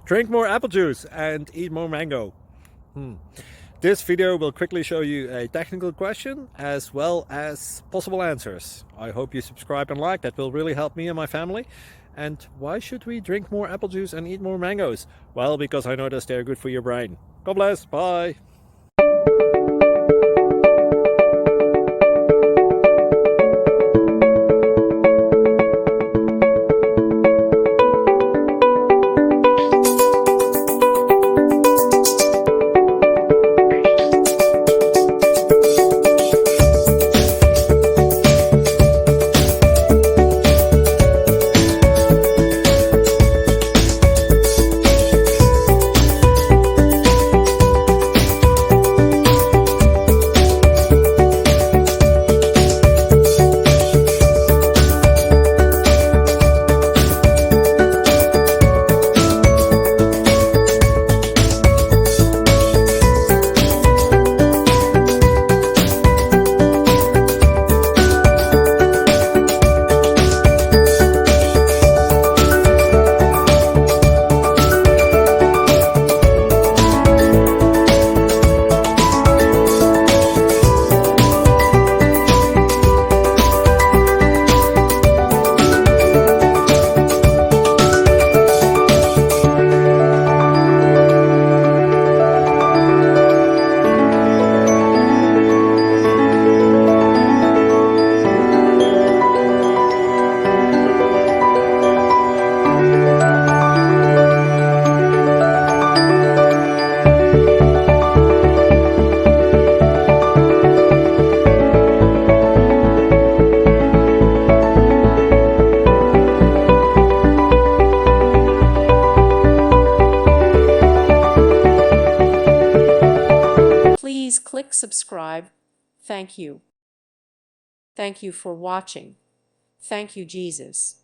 Drink more apple juice and eat more mango. This video will quickly show you a technical question as well as possible answers. I hope you subscribe and like, that will really help me and my family. And why should we drink more apple juice and eat more mangoes? Well, because I noticed they're good for your brain. God bless, bye! Please click subscribe. Thank you. Thank you for watching. Thank you, Jesus.